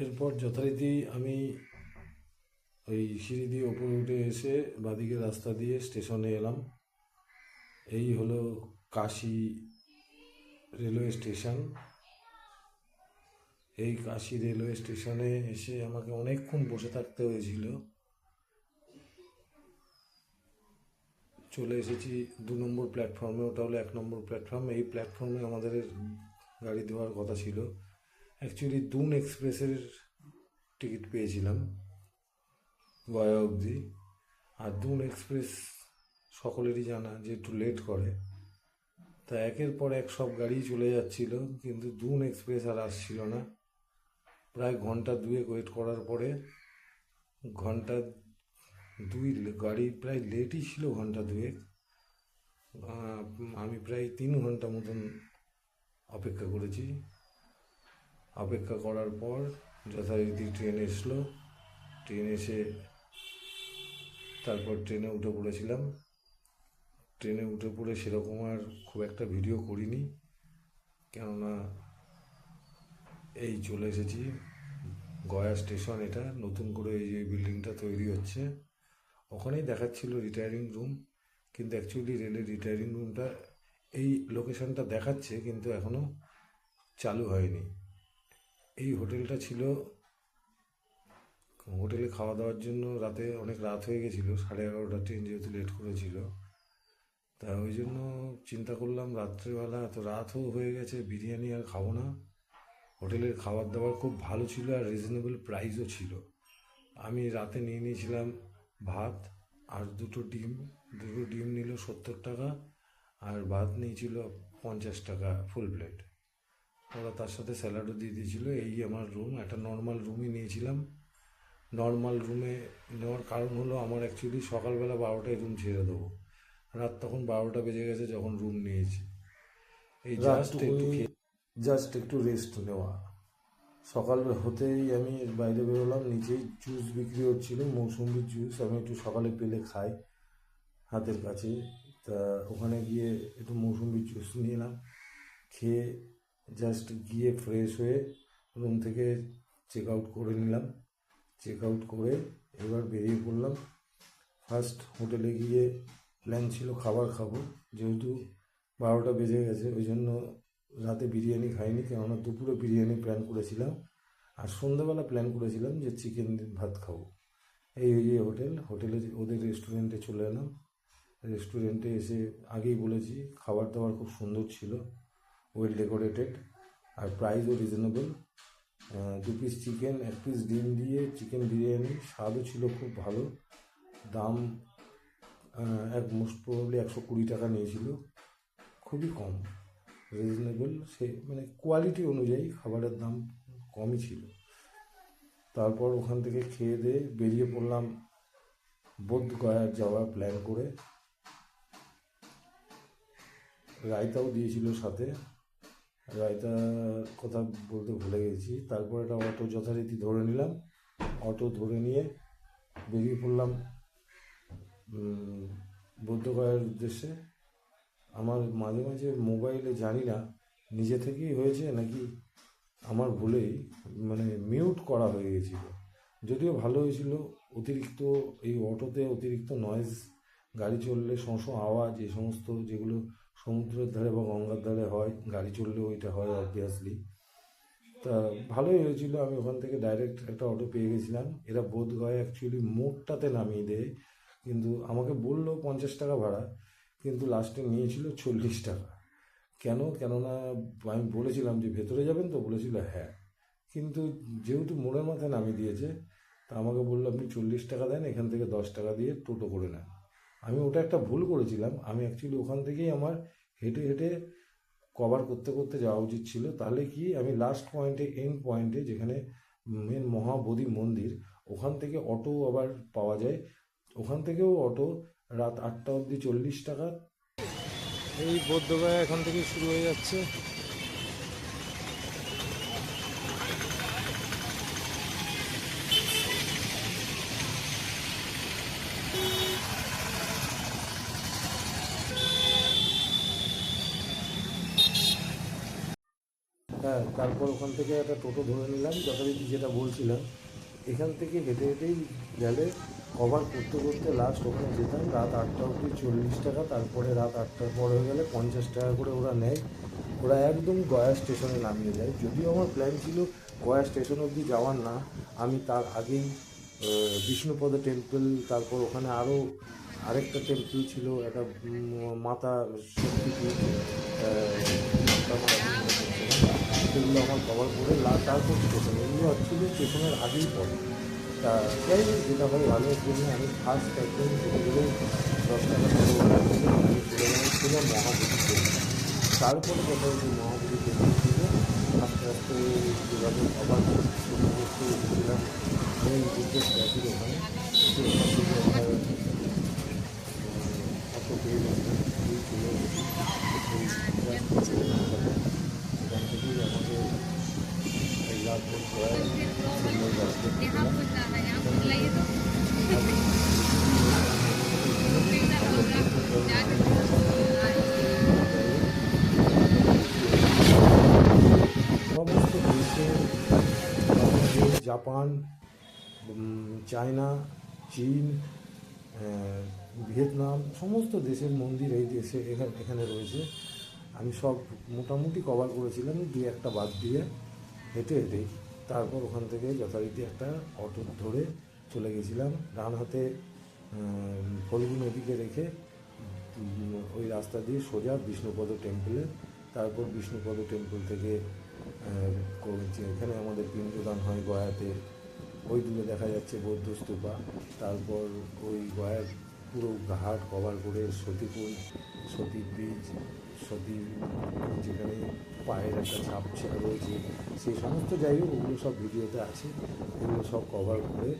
এরপর যথারীতি আমি ওই সিঁড়ি দিয়ে ওপরে উঠে এসে বাঁদিকে রাস্তা দিয়ে স্টেশনে এলাম। এই হলো কাশি রেলওয়ে স্টেশন। এই কাশি রেলওয়ে স্টেশনে এসে আমাকে অনেকক্ষণ বসে থাকতে হয়েছিল। চলে এসেছি 2 নম্বর প্ল্যাটফর্মে, ওটা হলো 1 নম্বর প্ল্যাটফর্ম। এই প্ল্যাটফর্মে আমাদের গাড়ি দেওয়ার কথা ছিল। অ্যাকচুয়ালি দুন এক্সপ্রেসের টিকিট পেয়েছিলাম গয়া অবধি। আর দুন এক্সপ্রেস সকলেরই জানা যে একটু লেট করে, তা একের পর এক সব গাড়ি চলে যাচ্ছিল, কিন্তু দুন এক্সপ্রেস আর আসছিল না। প্রায় ঘন্টা দুয়েক ওয়েট করার পরে ঘন্টা দুই গাড়ি প্রায় লেটই ছিল, ঘন্টা দুয়েক। আমি প্রায় 3 ঘন্টা মতন অপেক্ষা করেছি। অপেক্ষা করার পর যথারীতি ট্রেন এসলো। ট্রেন এসে তারপর ট্রেনে উঠে পড়েছিলাম। ট্রেনে উঠে পড়ে সেরকম আর খুব একটা ভিডিও করিনি, কেননা এই চলে এসেছি গয়া স্টেশন। এটা নতুন করে এই যে বিল্ডিংটা তৈরি হচ্ছে, ওখানেই দেখাচ্ছিল রিটায়ারিং রুম, কিন্তু অ্যাকচুয়ালি রেলের রিটায়ারিং রুমটা এই লোকেশনটা দেখাচ্ছে, কিন্তু এখনও চালু হয়নি। এই হোটেলটা ছিল, হোটেলে খাওয়া দাওয়ার জন্য রাতে অনেক রাত হয়ে গেছিলো, 11:30 ট্রেন যেহেতু লেট করেছিল। তা ওই জন্য চিন্তা করলাম রাত্রেবেলা এত রাতও হয়ে গেছে, বিরিয়ানি আর খাবো না। হোটেলের খাবার দাবার খুব ভালো ছিল আর রিজনেবল প্রাইসও ছিল। আমি রাতে নিয়ে নিয়েছিলাম ভাত আর দুটো ডিম নিল 70 টাকা, আর ভাত নিয়েছিল 50 টাকা ফুল প্লেট। ওরা তার সাথে স্যালাডও দিয়ে দিয়েছিল। এই আমার রুম, একটা নর্মাল রুমই নিয়েছিলাম। নর্মাল রুমে নেওয়ার কারণ হলো আমার অ্যাকচুয়ালি সকালবেলা 12টায় রুম ছেড়ে দেবো। রাত তখন 12টা বেজে গেছে যখন রুম নিয়েছি। এই জাস্ট একটু রেস্ট নেওয়া। সকাল হতেই আমি বাইরে বেরোলাম, নিচেই জুস বিক্রি হচ্ছিলো, মৌসুম্বির জুস। আমি একটু সকালে পেলে খাই হাতের কাছে, তা ওখানে গিয়ে একটু মৌসুম্বির জুস নিয়ে এলাম। খেয়ে জাস্ট গিয়ে ফ্রেশ হয়ে রুম থেকে চেক আউট করে নিলাম। চেক আউট করে এবার বেরিয়ে পড়লাম। ফার্স্ট হোটেলে গিয়ে প্ল্যান ছিল খাবার খাবো, যেহেতু 12টা বেজে গেছে, ওই জন্য রাতে বিরিয়ানি খাইনি, কেননা দুপুরে বিরিয়ানি প্ল্যান করেছিলাম। আর সন্ধ্যাবেলা প্ল্যান করেছিলাম যে চিকেন ভাত খাবো। এই যে হোটেলে ওদের রেস্টুরেন্টে চলে এলাম। রেস্টুরেন্টে এসে আগেই বলেছি খাবার দাবার খুব সুন্দর ছিল, ওয়েল ডেকোরেটেড, আর প্রাইসও রিজনেবল। 2 পিস চিকেন, 1 পিস ডিম দিয়ে চিকেন বিরিয়ানি, স্বাদও ছিল খুব ভালো। দাম মোস্ট প্রবাবলি 120 টাকা নিয়েছিল, খুবই কম, রিজনেবল। সে মানে কোয়ালিটি অনুযায়ী খাবারের দাম কমই ছিল। তারপর ওখান থেকে খেয়ে দিয়ে বেরিয়ে পড়লাম বোধগয়া যাওয়ার প্ল্যান করে। রায়তাও দিয়েছিল সাথে, রায়তার কথা বলতে ভুলে গেছি। তারপর একটা অটো যথারীতি ধরে নিলাম। অটো ধরে নিয়ে বেরিয়ে পড়লাম বোধগয়ার উদ্দেশ্যে। আমার মাঝে মাঝে মোবাইলে জানি না নিজে থেকেই হয়েছে নাকি আমার ভুলেই মানে মিউট করা হয়ে গেছিল, যদিও ভালো হয়েছিল। অতিরিক্ত এই অটোতে অতিরিক্ত নয়েজ, গাড়ি চললে শোঁ আওয়াজ, এই সমস্ত যেগুলো সমুদ্রের ধারে বা গঙ্গার ধারে হয়, গাড়ি চললে ওইটা হয় অবভিয়াসলি। তা ভালোই হয়েছিল। আমি ওখান থেকে ডাইরেক্ট একটা অটো পেয়ে গেছিলাম। এরা বোধগয়া অ্যাকচুয়ালি মোড়টাতে নামিয়ে দেয়, কিন্তু আমাকে বললো 50 টাকা ভাড়া, কিন্তু লাস্টে নিয়েছিল 40 টাকা। কেননা আমি বলেছিলাম যে ভেতরে যাবেন তো, বলেছিল হ্যাঁ, কিন্তু যেহেতু মোড়ের মাথায় নামিয়ে দিয়েছে, তা আমাকে বললো আপনি 40 টাকা দেন, এখান থেকে 10 টাকা দিয়ে টোটো করে নেন। আমি ওটা একটা ভুল করেছিলাম। আমি অ্যাকচুয়ালি ওখান থেকেই আমার হেঁটে হেঁটে কভার করতে করতে যাওয়া উচিত ছিল। তাহলে কি আমি লাস্ট পয়েন্টে, এন্ড পয়েন্টে, যেখানে মেন মহাবোধি মন্দির, ওখান থেকে অটো আবার পাওয়া যায়। ওখান থেকেও অটো রাত 8টা অবধি 40 টাকা। এই বোধগয়া এখান থেকে শুরু হয়ে যাচ্ছে। হ্যাঁ, তারপর ওখান থেকে একটা টোটো ধরে নিলাম, যথারীতি যেটা বলছিলাম। এখান থেকে হেঁটে হেঁটেই গেলে কভার করতে করতে লাস্ট ওখানে যেতাম রাত 8টা অবধি 40 টাকা, তারপরে রাত 8টার পর হয়ে গেলে 50 টাকা করে ওরা নেয়। ওরা একদম গয়া স্টেশনে নামিয়ে দেয়। যদিও আমার প্ল্যান ছিল গয়া স্টেশন অবধি যাওয়ার না, আমি তার আগেই বিষ্ণুপদ টেম্পল, তারপর ওখানে আরও আরেকটা টেম্পল ছিল, একটা মাতা শক্তিপীঠ, নামটা আমার এখন মনে পড়ছে না, সেগুলো আমার কভার করে তারপর স্টেশন, এগুলো অ্যাকচুয়ালি স্টেশনের আগেই পড়ে। তা যাই হোক, যেটা হয় ভালোর জন্য আমি ফার্স্ট একদম ধীরে ধীরে 10 টাকা 15 টাকা থেকে আমি চলে গেছিলাম মহাবলী টেম্পল। তারপরে কথা হচ্ছে মহাবলী টেম্পল থেকে আস্তে আস্তে যেভাবে আবার শুরু করতে গেছিলাম মেন বুদ্ধের স্ট্যাচুর ওখানে, এসে ওখান থেকে একটা অটো পেয়ে গেছিলাম, এই চলে গেছি ওই এখান থেকেই আমাদের এই লাভপুর গয়া সিঙ্গল বাস করতে গেলাম। এখান থেকে সমস্ত দেশের বাংলাদেশ, জাপান, চায়না, চীন, ভিয়েতনাম, সমস্ত দেশের মন্দির এই দেশে এখানে রয়েছে। আমি সব মোটামুটি কভার করেছিলাম, 2-1টা বাদ দিয়ে হেঁটে হেঁটে। তারপর ওখান থেকে যথারীতি একটা অটো ধরে চলে গেছিলাম, ডান হাতে ফল্গু নদীকে রেখে ওই রাস্তা দিয়ে সোজা বিষ্ণুপদ টেম্পলে। তারপর বিষ্ণুপদ টেম্পল থেকে এখানে আমাদের পিণ্ডদান হয় গয়াতে, ওই দূরে দেখা যাচ্ছে বৌদ্ধ স্তূপা। তারপর ওই গয়ার পুরো ঘাট কভার করে সতীকুণ্ড, সতী ব্রিজ, সতী যেখানে পায়ের একটা ছাপ রয়েছে, সেই সমস্ত জায়গা ওগুলো সব ভিডিওতে আছে। এগুলো সব কভার করে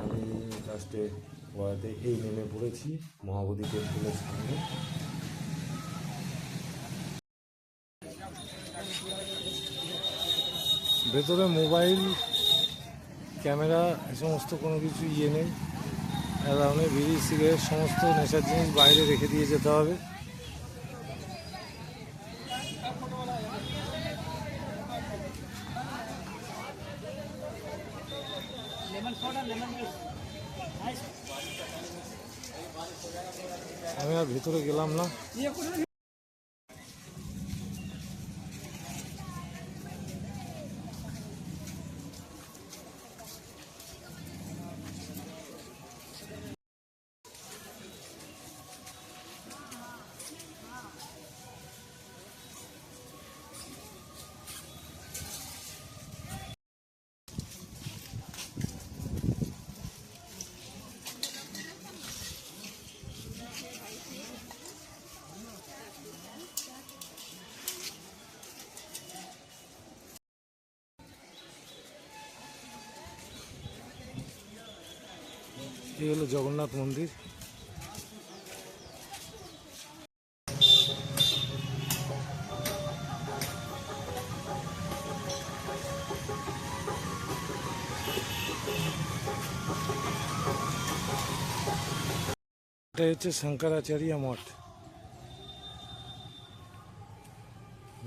আমি লাস্টে গয়াতে এই নেমে পড়েছি মহাবোধি টেম্পলের সামনে। ভেতরে মোবাইল, ক্যামেরা, এ সমস্ত কোনো কিছু নেই, অ্যালাউ নেই। বিড়ি, সিগারেট, সমস্ত নেশার জিনিস বাইরে রেখে দিয়ে যেতে হবে। আমি আর ভেতরে গেলাম না। এই হলো জগন্নাথ মন্দির। এটা হচ্ছে শঙ্করাচার্য মঠ।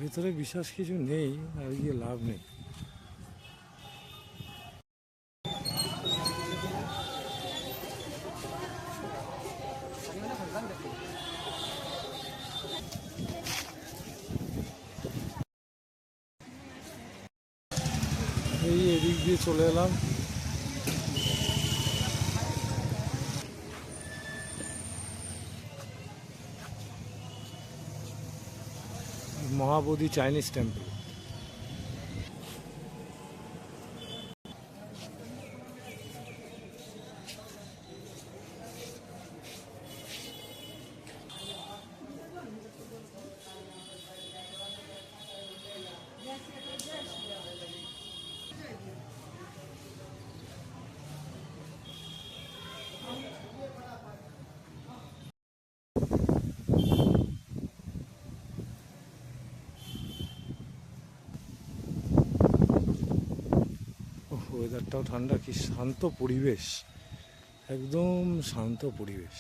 ভেতরে বিশেষ কিছু নেই, আর গিয়ে লাভ নেই। এই এদিক দিয়ে চলে এলাম। Mahabodhi Chinese temple. ওয়েদারটাও ঠান্ডা, কি শান্ত পরিবেশ, একদম শান্ত পরিবেশ।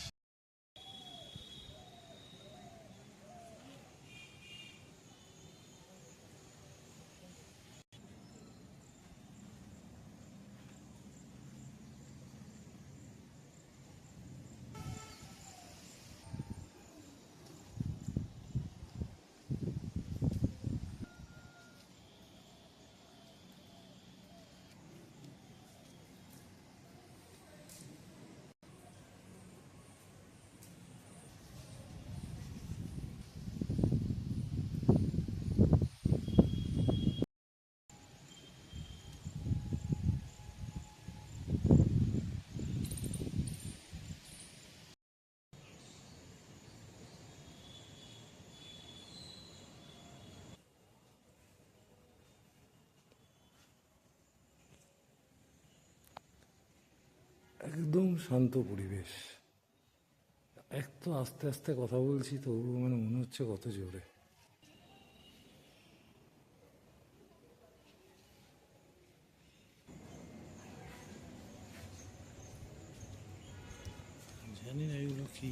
একদম শান্ত পরিবেশ। এক তো আস্তে আস্তে কথা বলছি, তবুও মানে মনে হচ্ছে কত জোরে। জানি না এগুলো কি।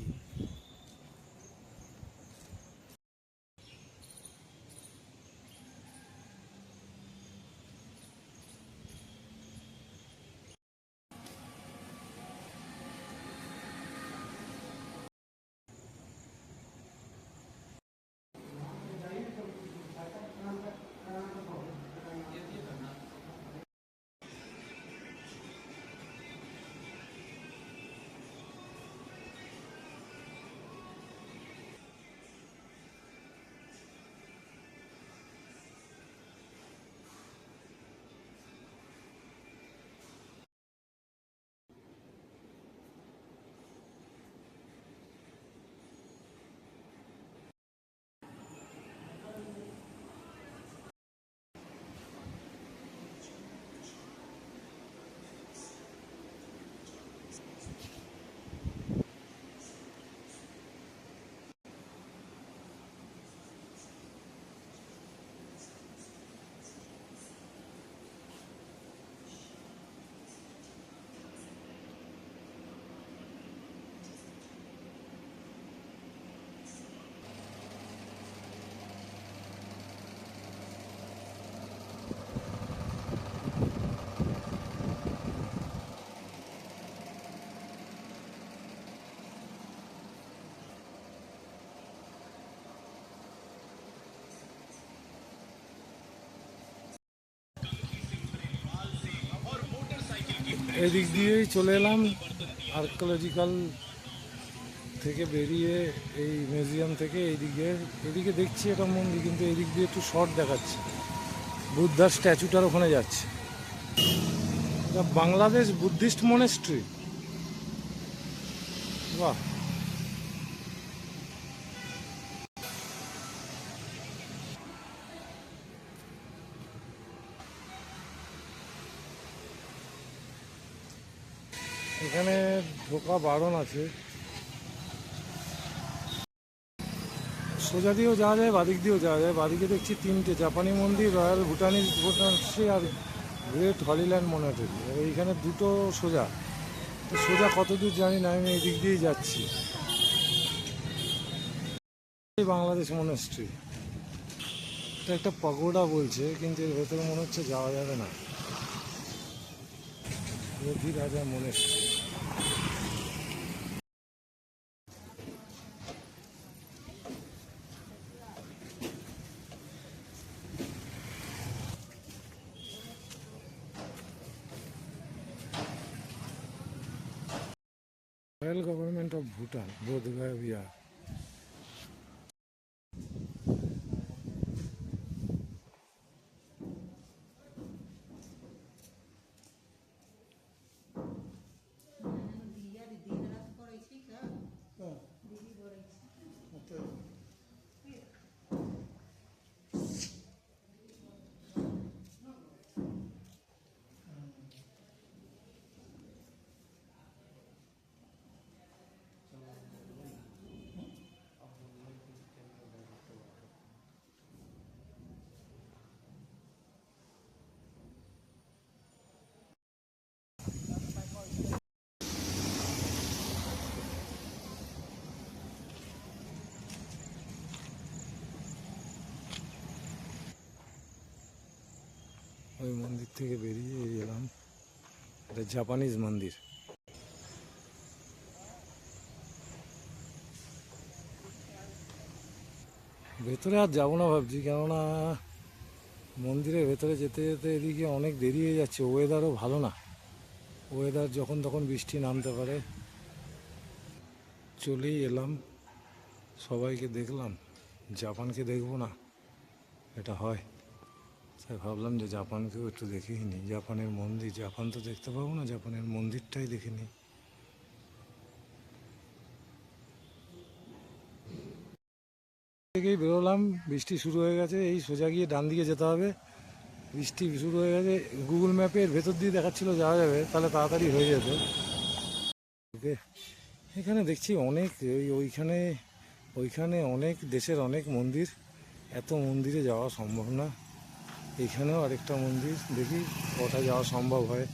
এদিক দিয়েই চলে এলাম আর্কিওলজিক্যাল থেকে বেরিয়ে, এই মিউজিয়াম থেকে এদিকে দেখছি এটা মন্দির, কিন্তু এদিক দিয়ে একটু শর্ট দেখাচ্ছে। বুদ্ধার স্ট্যাচুটার ওখানে যাচ্ছে। এটা বাংলাদেশ বুদ্ধিস্ট মনেস্ট্রি। বাহ, এখানে ঢোকা বারণ আছে। সোজা দিয়েও যাওয়া যায়, বাদিক দিয়েও যাওয়া যায়। বাদিকে দেখছি তিনটে জাপানি মন্দির, royal Bhutanese monastery are great Hollyland monastery. এইখানে দুটো সোজা, তো সোজা কত দূর জানি না, আমি এই দিক দিয়েই যাচ্ছি। বাংলাদেশ মনেস্ট্রি, এটা একটা পাগোডা বলছে, কিন্তু এর ভেতরে মনে হচ্ছে যাওয়া যাবে না। রঘি রাজা monastery. Royal government of Bhutan, Bodh Gaya Bihar. ওই মন্দির থেকে বেরিয়ে এলাম, এটা জাপানিজ মন্দির। ভেতরে আর যাবো না ভাবছি, কেননা মন্দিরের ভেতরে যেতে যেতে এদিকে অনেক দেরি হয়ে যাচ্ছে। ওয়েদারও ভালো না, ওয়েদার যখন তখন বৃষ্টি নামতে পারে। চলেই এলাম, সবাইকে দেখলাম, জাপানকে দেখবো না, এটা হয়। তাই ভাবলাম যে জাপানকেও একটু দেখেই নিই। জাপানের মন্দির, জাপান তো দেখতে পাবো না, জাপানের মন্দিরটাই দেখে নিই। থেকেই বেরোলাম, বৃষ্টি শুরু হয়ে গেছে। এই সোজা গিয়ে ডান দিকে যেতে হবে, বৃষ্টি শুরু হয়ে গেছে। গুগল ম্যাপের ভেতর দিয়ে দেখাচ্ছিল যাওয়া যাবে, তাহলে তাড়াতাড়ি হয়ে যেত। ওকে, এখানে দেখছি অনেক ওইখানে ওইখানে অনেক দেশের অনেক মন্দির, এত মন্দিরে যাওয়া সম্ভব না। এখানেও আরেকটা মন্দির, দেখি কটা যাওয়া সম্ভব হয়।